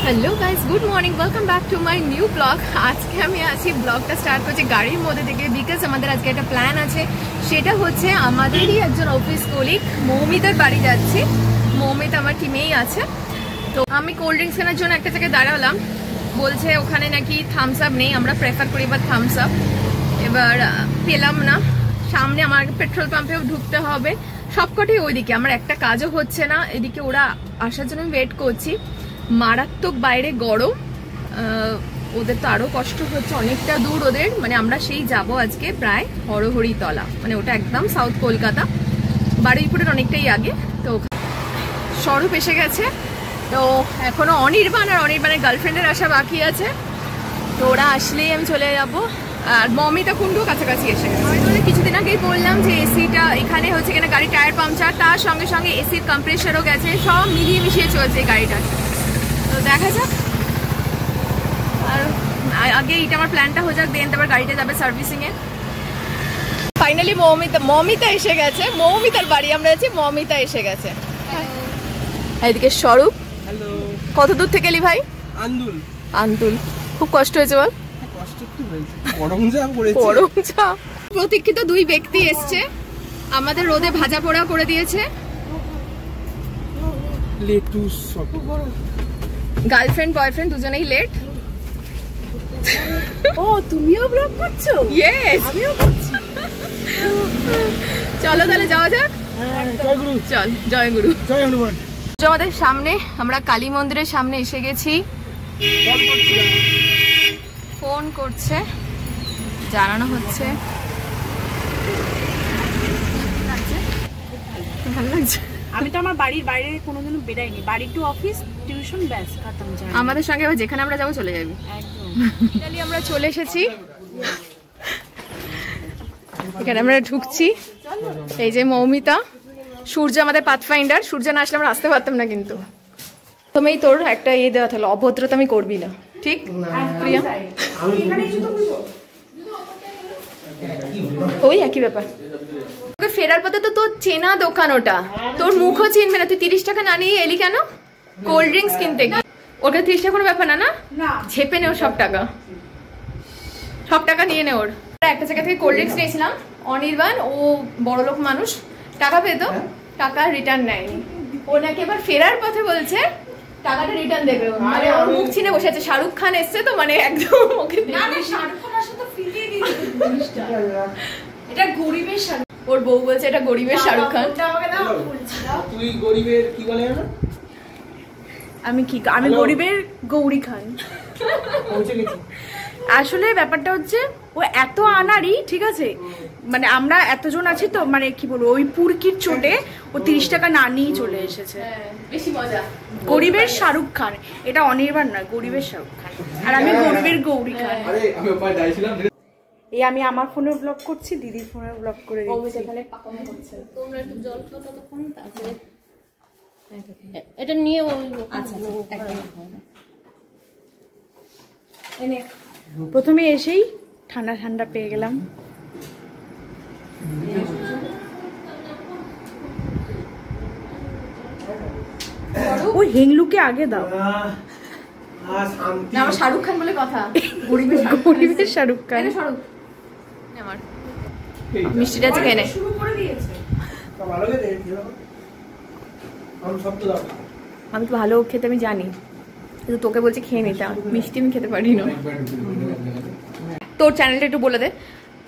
Hello guys, good morning, welcome back to my new blog. आज के আমি আছি ব্লগটা স্টার্ট করছি গাড়ির মধ্যে থেকে, বিকজ আমাদের আজকে একটা প্ল্যান আছে। সেটা হচ্ছে আমাদেরই একজন অফিস কলিগ মৌমিতার বাড়ি যাচ্ছি। মৌমিতা আমার টিমেই আছে। তো আমি কোল্ড ড্রিঙ্কস কেনার জন্য একটা জায়গায় দাঁড়ালাম, বলছে ওখানে নাকি থামস আপ নেই, আমরা প্রেফার করি বা থামস আপ। এবার পেলাম না, সামনে আমার পেট্রোল পাম্পেও ঢুকতে হবে, সবকটাই ওইদিকে। আমার একটা কাজও হচ্ছে না, এদিকে ওরা আসার জন্য ওয়েট করছি। মারাত্মক বাইরে গরম, ওদের তো আরো কষ্ট হচ্ছে, অনেকটা দূর ওদের। মানে আমরা সেই যাব আজকে প্রায় হরহরিতলা, মানে ওটা একদম সাউথ কলকাতা, বারুইপুরের অনেকটাই আগে। তো স্বরূপ এসে গেছে, তো এখনো অনির্বাণ আর অনির্বাণের গার্লফ্রেন্ডের আসা বাকি আছে। তো ওরা আসলেই আমি চলে যাবো। আর মমিতা কুণ্ডু কাছাকাছি এসে গেছে। আমি কিছুদিন আগেই বললাম যে এসিটা এখানে হচ্ছে কিনা গাড়ি টায়ার পাংচার, তার সঙ্গে সঙ্গে এসির কম্প্রেসারও গেছে, সব মিলিয়ে মিশিয়ে চলছে এই গাড়িটা। তো দেখা যাক, আর আগে এইটা আমার প্ল্যানটা হয়ে যাক, দেন তারপর গাড়িটা যাবে সার্ভিসিং এ। ফাইনালি মৌমিতা এসে গেছে, মৌমিতার বাড়ি আমরা আছি, মৌমিতা এসে গেছে। এদিকে স্বরূপ। হ্যালো। কত দূর থেকে এলি ভাই? আন্দুল। খুব কষ্ট হয়েছে বল? প্রতীক্ষিত দুই ব্যক্তি এসছে, আমাদের রোদে ভাজা পোড়া করে দিয়েছে। গার্লফ্রেন্ড বয়ফ্রেন্ড দুজনেই লেট। ও তুমিও ব্লগ করছো? ইয়েস, আমিও করছি। চলো তাহলে যাওয়া যাক। চল, জয় গুরু। জয় হনুমান। আমাদের সামনে, আমরা কালী মন্দিরের সামনে এসে গেছি। ফোন করছে, জানানো হচ্ছে। ভালো লাগছে। আমি তো আমার বাড়ির বাইরে কোনোদিনও বেরাইনি, বাড়ি টু অফিস টিউশন ব্যাস খতম। আমাদের সঙ্গে যেখানে আমরা যাবো চলে যাবি। একদম। ফাইনালি আমরা চলে এসেছি, এখানে আমরা ঢুকছি। এই যে মৌমিতা, সূর্য আমাদের পাথফাইন্ডার। সূর্য না আসলে আমরা আসতে পারতাম না, কিন্তু তুমি তোর একটা ইয়ে দেওয়া থাকলো, অভদ্রতা আমি করবি না, ঠিক প্রিয়া? ওই একই ব্যাপার। ফেরার পথে তো তোর চেনা দোকান, ওটা তোর মুখও চিনবে না। তুই 30 টাকা না নিয়ে এলি কেন কোল্ড ড্রিঙ্কস কিনতে? ওটা 30 টাকা কোনো ব্যাপার না, না ঝেপে নে ওর সব টাকা নিয়ে নে ওর। একটা জায়গা থেকে কোল্ড ড্রিঙ্কস নিয়েছিলাম, অনির্বাণ ও বড়লোক মানুষ, টাকা পেত, টাকা রিটার্ন নেয়নি। ও নাকি এবার ফেরার পথে বলছে টাকাটা রিটার্ন দেবে। মানে ওর মুখ চিনে বসে আছে, শাহরুখ খান এসছে তো, মানে একদম ওকে এটা গরিবের শাহরুখ। ওর বউ বলছে এটা গরিবের শাহরুখ খান। তুই গরিবের কি বলে না? আমি গরিবের গৌরী খান। আসলে ব্যাপারটা হচ্ছে ও এত আনারি, ঠিক আছে, মানে আমরা এতজন আছি তো, মানে কি বলবো, ওই পুরকির চোটে ও 30 টাকা না নিয়ে চলে এসেছে। বেশি মজা। গরিবের শাহরুখ খান, এটা অনির্বাণ নয়, গরিবের শাহরুখ খান। আর আমি গরিবের গৌরী খান। এই আমি আমার ফোনে ব্লগ করছি, দিদির ফোনে ব্লগ করে দিচ্ছি। তোমরা একটু জল খাও ততক্ষণ, তারপরে এটা নিয়ে প্রথমে এসেই ঠান্ডা ঠান্ডা পেয়ে গেলাম। ও হেংলুকে আগে দাও। আমার শাহরুখ খান বলে কথা, গরিবের শাহরুখ খান। আমার মিষ্টিটা আছে কেনে আমি তো ভালো খেতে আমি জানি, কিন্তু তোকে বলছি খেয়ে নিতে, মিষ্টি আমি খেতে পারি না। তোর চ্যানেলটা একটু বলে দে।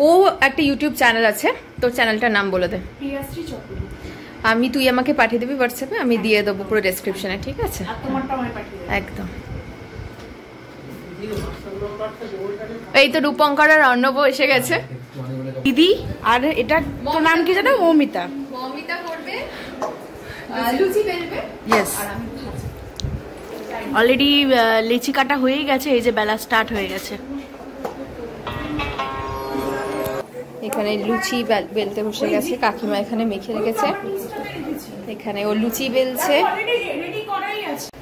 ও একটা ইউটিউব চ্যানেল আছে, তোর চ্যানেলটার নাম বলে দে। তুই আমাকে পাঠিয়ে দিবি হোয়াটসঅ্যাপে, আমি দিয়ে দেবো পুরো ডেসক্রিপশনে, ঠিক আছে? একদম। এই তো রূপঙ্কর আর অর্ণব এসে গেছে। দিদি আর এটা তোর নাম কি জানো? মৌমিতা। মৌমিতা করবে লুচি বেলবে। ইয়েস, অলরেডি লেচি কাটা হয়ে গেছে, এই যে বেলা স্টার্ট হয়ে গেছে। এখানে লুচি বেলতে বসে গেছে, কাকিমা এখানে মেখে রেখেছে, এখানে ও লুচি বেলছে।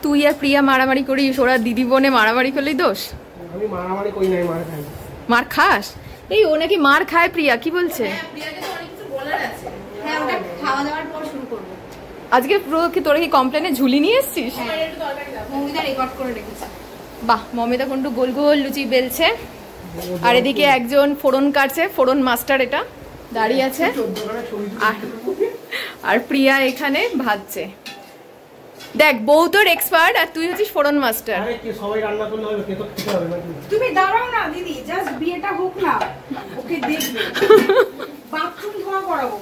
তুই আর প্রিয়া মারামারি করিস, ওরা দিদি বোনে মারামারি করলেই দোষ। আমি মারামারি করি নাই, মার খাই। মার খাস? এই ও নাকি মার খায়। প্রিয়া কি বলছে? খাওয়া দাওয়ার পর শুরু করবো। আজকে পুরো কি তোরা কি কমপ্লেনে ঝুলি নিয়ে এসছিস? মৌমিতা রেকর্ড করে রেখেছে। বাহ, মমিতা কোনটু গোল গোল লুচি বেলছে, আর এদিকে একজন ফোড়ন কাটছে, ফোড়ন মাস্টার এটা দাঁড়িয়ে আছে, আর প্রিয়া এখানে ভাজছে। দেখ, বউ তোর এক্সপার্ট আর তুই হচ্ছিস ফোড়ন মাস্টার। সবাই রান্না করলে হবে, কে তো খেতে হবে নাকি? তুমি দাঁড়াও না দিদি, জাস্ট বিয়েটা হোক না, ওকে দেখবে। বাথরুম ধোয়া করাবো।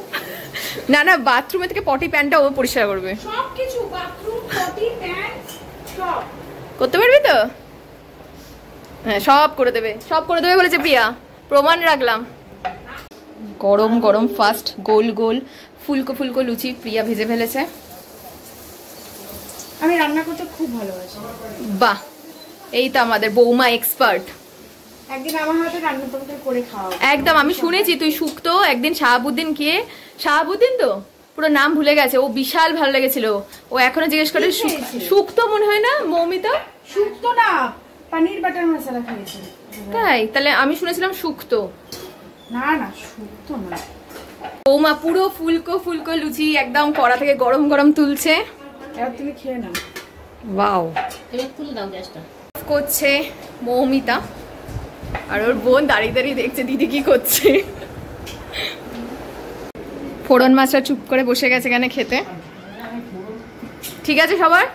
না না, বাথরুমে থেকে পটি প্যান্টটা ও পরিষ্কার করবে। সবকিছু, বাথরুম, পটি, প্যান্ট সব করতে পারবি তো? হ্যাঁ, সব করে দেবে বলেছে প্রিয়া, প্রমাণ রাখলাম। গরম গরম ফার্স্ট গোল গোল ফুলকো ফুলকো লুচি প্রিয়া ভেজে ফেলেছে। আমি রান্না করতে খুব ভালোবাসি। বাহ, এই তো আমাদের বৌমা এক্সপার্ট। একদিন আমার হাতে রান্না তরকারি করে খাওয়া। একদম, আমি শুনেছি তুই শুক্তো একদিন শাহাবুদ্দিন গিয়ে, শাহাবুদ্দিন তো পুরো নাম ভুলে গেছে, ও বিশাল ভালো লেগেছিল। ও এখনো জিজ্ঞেস করে শুক্তো মনে হয় না মৌমিতা? শুক্তো না, পনির বাটার মশলা খেয়েছি। তাই? তাহলে আমি শুনেছিলাম শুক্তো। না না, শুক্তো না। বৌমা পুরো ফুলকো ফুলকো লুচি একদম কড়া থেকে গরম গরম তুলছে। এবার তুমি খেয়ে নাও। ওয়াও, এবার তুলে দাও গ্যাসটা। করছে মৌমিতা, আর ওর বোন দাঁড়িয়ে দাঁড়িয়ে দেখছে দিদি কি করছে। ফোড়ন মাছটা চুপ করে বসে গেছে এখানে খেতে। ঠিক আছে সবার?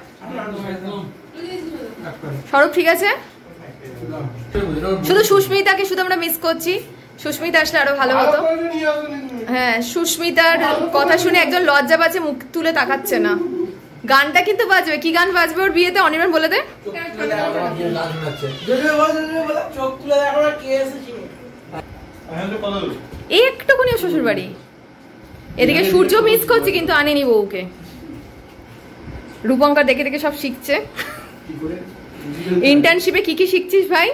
সরব ঠিক আছে? শুধু সুস্মিতাকে শুধু আমরা মিস করছি, সুস্মিতা আসলে আরো ভালো হতো। হ্যাঁ, সুস্মিতার কথা শুনে একজন লজ্জা পাচ্ছে, মুখ তুলে তাকাচ্ছে না। গানটা কিন্তু বাজবে, কি গান বাজবে ওর বিয়েতে? অনির্বাণ বলে দে। একটুকুনি শ্বশুর বাড়ি, এদিকে সূর্য মিস করছি কিন্তু আনেনি বউকে। রূপঙ্কর দেখে দেখে সব শিখছে। ইন্টার্নশিপে কি কি শিখছিস ভাই?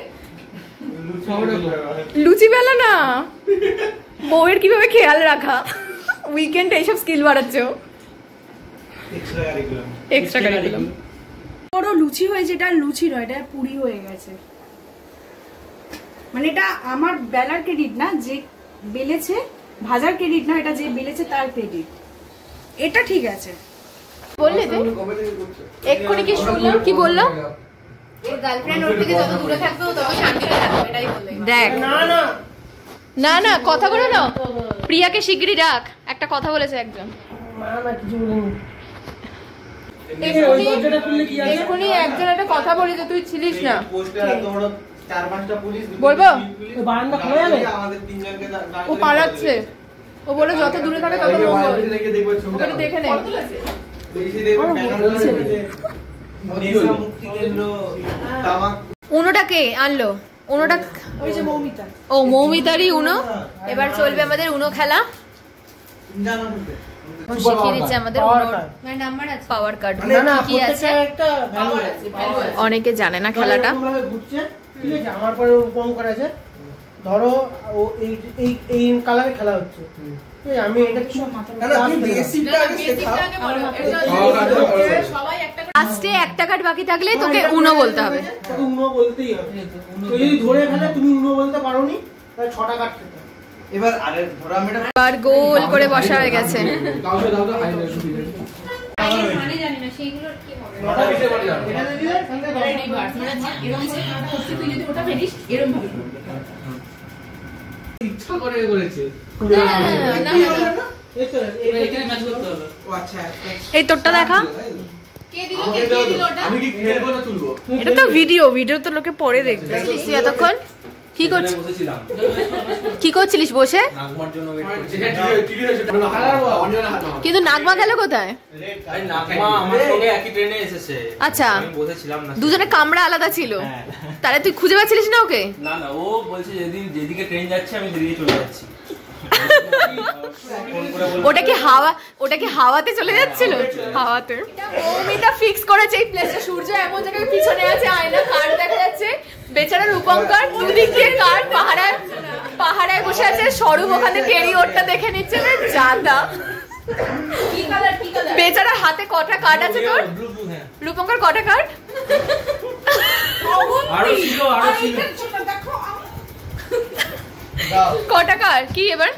লুচি বেলা না, বউয়ের কিভাবে খেয়াল রাখা, উইকেন্ড এইসব স্কিল বাড়াচ্ছে। Extra curriculum. বড় লুচি হয়েছে, এটা লুচি নয়, এটা পুরি হয়ে গেছে। মানে এটা আমার বেলার ক্রেডিট না, যে বেলেছে, ভাজার ক্রেডিট না, এটা যে বেলেছে তার ক্রেডিট। এটা ঠিক আছে। বললি তুই এক্ষুনি কি শুনলাম, কি বললো? ওর গার্লফ্রেন্ড ওর থেকে যত দূরে থাকবে ও তত শান্তিতে থাকবে, এটাই বললে। দেখ, না না কথা বলে না, প্রিয়াকে শিগগিরই ডাক, একটা কথা বলেছে একজন। এক্ষুনি একজন একটা কথা বলেছে, তুই ছিলিস না। বলবো? ও পালাচ্ছে, ও বলে যত দূরে থাকে তত মঙ্গল। দেখে নে। উনোটা কে আনলো? উনোটা ওই যে মৌমিতা। ও, মৌমিতারই উনো। এবার চলবে আমাদের উনো খেলা। শিখিয়ে দিচ্ছে আমাদের পাওয়ার কার্ড কি আছে, অনেকে জানে না খেলাটা। আমার পরে কম করা আছে, ধরো ও এই কালারে খেলা হচ্ছে, আমি এটা লাস্টে একটা কার্ড বাকি থাকলে তোকে উনো বলতে হবে। উনো বলতেই হবে, যদি ধরে ফেলে তুমি উনো বলতে পারোনি তাহলে 6টা কার্ড খেতে। এবার গোল করে বসা হয়ে গেছে। এই তোরটা দেখা, এটা তো ভিডিও তো লোকে পরে দেখবে। এতক্ষণ কি করছিলিস বসে? কিন্তু নাগমা গেল কোথায়? আচ্ছা, দুজনে কামরা আলাদা ছিল, তাহলে তুই খুঁজে পাচ্ছিলিস না ওকে? না না, ও বলছে যেদিকে ট্রেন যাচ্ছে আমি সেদিকে চলে যাচ্ছি। ওটা কি হাওয়াতে চলে যাচ্ছিল? হাওয়াতে। মৌমিতা ফিক্স করেছে এই প্লেসে, সূর্য এমন জায়গায় পিছনে আছে, আয়না কার দেখা যাচ্ছে, বেচারা রূপঙ্কর দুদিক দিয়ে কার পাহাড়ায় বসে আছে, স্বরূপ ওখানে টেরি ওরটা দেখে নিচ্ছে। জাদা, বেচারা হাতে কটা কার্ড আছে তোর? রূপঙ্কর কটা কার্ড? কটা কার্ড কি এবার?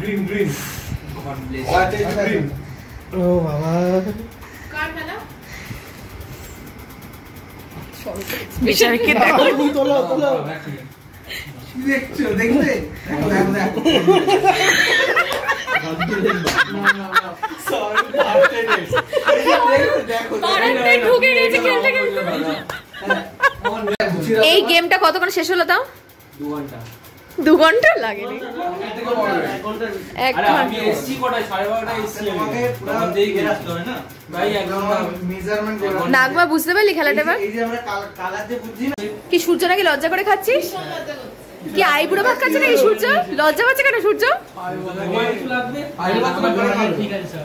গ্রিন গ্রিন ও বাবা বেচারাকে দেখো তোলো তোলো দেখছো দেখলে এই গেমটা কতক্ষণ শেষ হলো তাও? 2 ঘন্টা লাগেনি। 1 ঘন্টা। নাগমা বুঝতে পারলি খেলাটা এবার? কি সূর্য নাকি লজ্জা করে খাচ্ছিস? কি আইবুড়ো ভাত খাচ্ছে নাকি সূর্য? লজ্জা পাচ্ছে কেন সূর্য?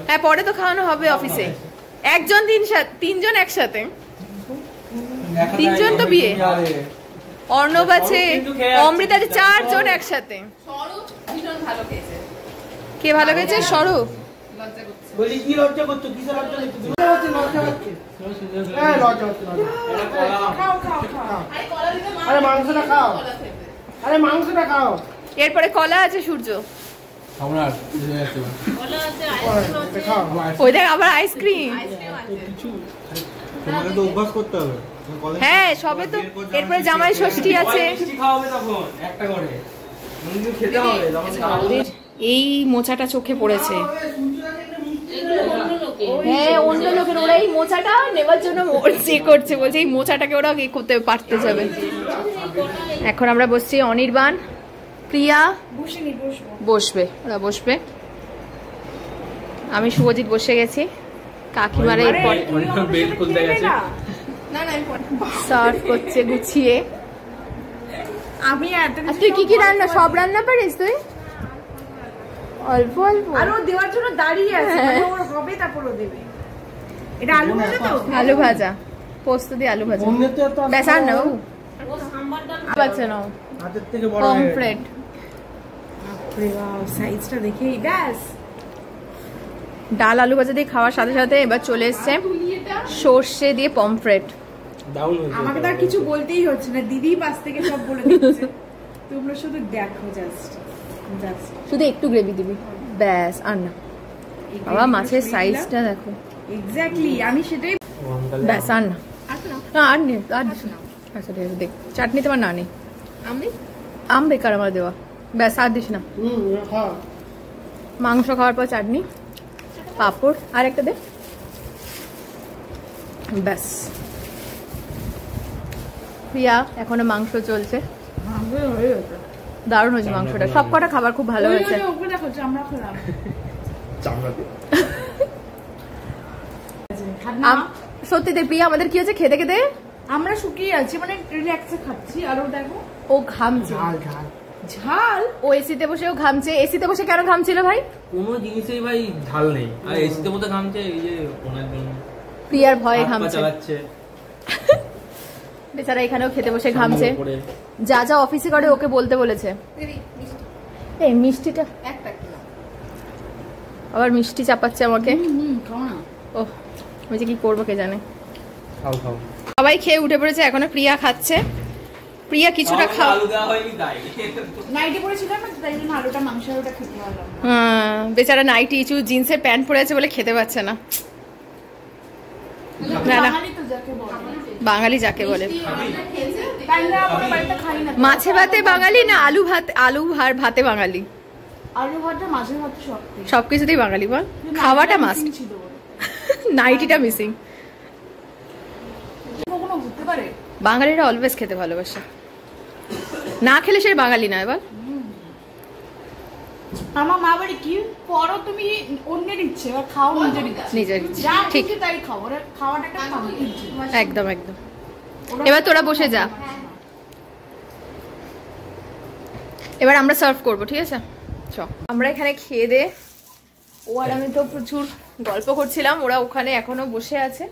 হ্যাঁ পরে তো খাওয়ানো হবে অফিসে। একজন 3 জন একসাথে, 3 জন তো বিয়ে। অর্ণব আছে, অমৃত আছে, 4 জন একসাথে। কে ভালো খেয়েছে? স্বরূপ। বলি কি লজ্জা করছো? কিসে লজ্জা করছো? লজ্জা হচ্ছে। হ্যাঁ লজ্জা হচ্ছে। খাও খাও খাও। আরে মাংসটা খাও। আরে মাংসটা খাও। এরপরে কলা আছে সূর্য। আমরা কলা আছে, আইসক্রিম আছে। ওই দেখ আবার আইসক্রিম। তোমাকে তো অভ্যাস করতে হবে। হ্যাঁ সবে তো। এরপরে জামাই ষষ্ঠী আছে। খাওয়াবে তখন একটা করে খেতে হবে। এই মোচাটা চোখে পড়েছে। হ্যাঁ অন্য লোকের, ওরা এই মোচাটা নেবার জন্য চেক করছে, বলছে এই মোচাটাকে ওরা করতে পারতে যাবে। এখন আমরা বসছি, অনির্বাণ প্রিয়া বসবে, ওরা বসবে। আমি শুভজিৎ বসে গেছি, কাকিমারা এরপর সার্ভ করছে গুছিয়ে। আমি তুই কি কি রান্না, সব রান্না পারিস তুই? অল্প অল্প আর ও দেওয়ার জন্য দাঁড়িয়ে আছে, ওর হবে তারপর ও দেবে। এটা আলু ভাজা তো? আলু ভাজা, পোস্ত দিয়ে আলু ভাজা। ব্যাস আর নাও বাচ্চা নাও হাতের থেকে বড় পমফ্রেট। সাইজটা দেখেই ব্যাস। ডাল আলু ভাজা দিয়ে খাওয়ার সাথে সাথে এবার চলে এসছে সর্ষে দিয়ে পমফ্রেট। আমাকে তো আর কিছু বলতেই হচ্ছে না, দিদি পাশ থেকে সব বলে দিচ্ছে। তোমরা শুধু দেখো জাস্ট জাস্ট। শুধু একটু গ্রেভি দিবি ব্যাস, আর না। বাবা মাছের সাইজটা দেখো। এক্স্যাক্টলি, আমি সেটাই। ব্যাস আর না, আর নেই আর দিস না। আচ্ছা ঠিক আছে, দেখ চাটনি তোমার না নেই, আম বেকার আমার দেওয়া। ব্যাস আর দিস না। মাংস খাওয়ার পর চাটনি, পাঁপড় আর একটা দে, ব্যাস। প্রিয়া এখনো মাংস চলছে, দারুণ হয়েছে মাংসটা। সব কটা খাবার খুব ভালো হয়েছে। সত্যি দে প্রিয়া, আমাদের কি হয়েছে খেতে খেতে আমরা শুকিয়ে আছি, মানে রিল্যাক্সে খাচ্ছি। আর ও দেখো ও ঘামছে, ঝাল। ও এসিতে বসে ও ঘামছে। এসিতে বসে কেন ঘামছিল ভাই? কোনো জিনিসেই ভাই ঝাল নেই, আর এসিতে মতো ঘামছে। এই যে ওনার জন্য প্রিয়ার ভয়ে ঘামছে, চালাচ্ছে বেচারা। এখানেও খেতে বসে ঘামছে। যা যা অফিসে করে ওকে বলতে বলেছে। এই মিষ্টিটা আবার মিষ্টি চাপাচ্ছে আমাকে। ও আমি যে কি করবো কে জানে। খাও খাও। সবাই খেয়ে উঠে পড়েছে, এখনো প্রিয়া খাচ্ছে। প্রিয়া কিছুটা খাও। নাইটি পরেছিলাম না, তাই জন্য আলুটা মাংস আলুটা খেতে পারলাম না। হ্যাঁ বেচারা নাইটি ইচু জিন্সের প্যান্ট পরে আছে বলে খেতে পাচ্ছে না। না না, বাঙালি যাকে বলে। মাছে ভাতে বাঙালি না আলু ভাত, আলু ভাতে বাঙালি। আলু ভাতটা মাছের ভাত সবকিছুতেই বাঙালি বল। খাওয়াটা মাস্ট, নাইটিটা মিসিং। কখনো ঘুরতে পারে? বাঙালিরা অলওয়েজ খেতে ভালোবাসে, না খেলে সে বাঙালি না। এবার আমার মা বাড়ি কি করো তুমি, অন্যের ইচ্ছে, এবার খাও নিজের ইচ্ছে। নিজের ইচ্ছে, ঠিক ঠিক তাই খাও। ওরা খাওয়াটা একটা ইচ্ছে। একদম একদম। এবার তোরা বসে যা, এবার আমরা সার্ভ করবো, ঠিক আছে? চ আমরা এখানে খেয়ে দে। ও আর আমি তো প্রচুর গল্প করছিলাম, ওরা ওখানে এখনো বসে আছে।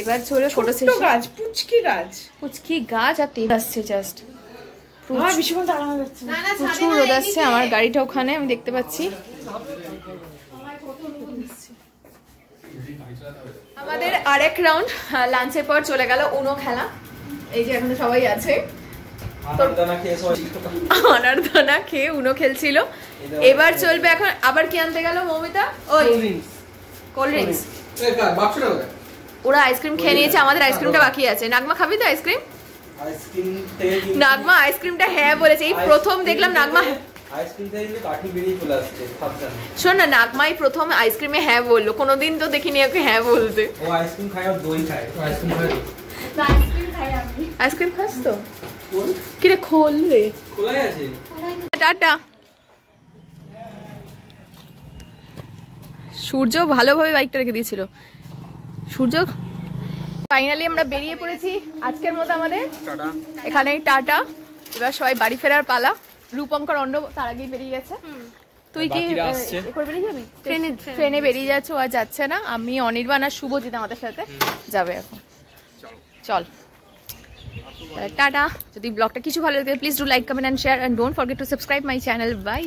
এবার চলে ফটো সেশন। গাছ, পুচকি গাছ, পুচকি গাছ আর তেল আসছে জাস্ট। ভীষণ দাঁড়ানো যাচ্ছে, প্রচুর রোদ আসছে। আমার গাড়িটা ওখানে আমি দেখতে পাচ্ছি। আমাদের আরেক রাউন্ড লাঞ্চের পর চলে গেল উনো খেলা। এই যে এখনো সবাই আছে, আনারদানা খেয়ে উনো খেলছিল। এবার চলবে এখন আবার কি আনতে গেল মৌমিতা? ওই কোল্ড ড্রিঙ্কস। ওরা আইসক্রিম খেয়ে নিয়েছে, আমাদের আইসক্রিমটা বাকি আছে। নাগমা খাবি তো আইসক্রিম? নাগমা আইসক্রিমটা হ্যাঁ বলেছে, এই প্রথম দেখলাম নাগমা শোন না, নাগমাই প্রথম আইসক্রিমে হ্যাঁ বললো, কোনোদিন তো দেখিনি ওকে হ্যাঁ বলতে। আইসক্রিম খাস তো? কিরে খোল রে, টাটা। সূর্য ভালোভাবে বাইকটা রেখে দিয়েছিল। সূর্য ফাইনালি আমরা বেরিয়ে পড়েছি আজকের মতো আমাদের এখানে টাটা। এবার সবাই বাড়ি ফেরার পালা। রূপঙ্কর অন্ড তার আগেই বেরিয়ে গেছে। তুই কি বেরিয়ে যাবি? ট্রেনে বেরিয়ে যাচ্ছে, ও আর যাচ্ছে না। আমি অনির্বাণ আর শুভজিৎ আমাদের সাথে যাবে এখন। চল টাটা। যদি ব্লগটা কিছু ভালো লাগে please do like, comment and share and don't forget to subscribe my channel. By.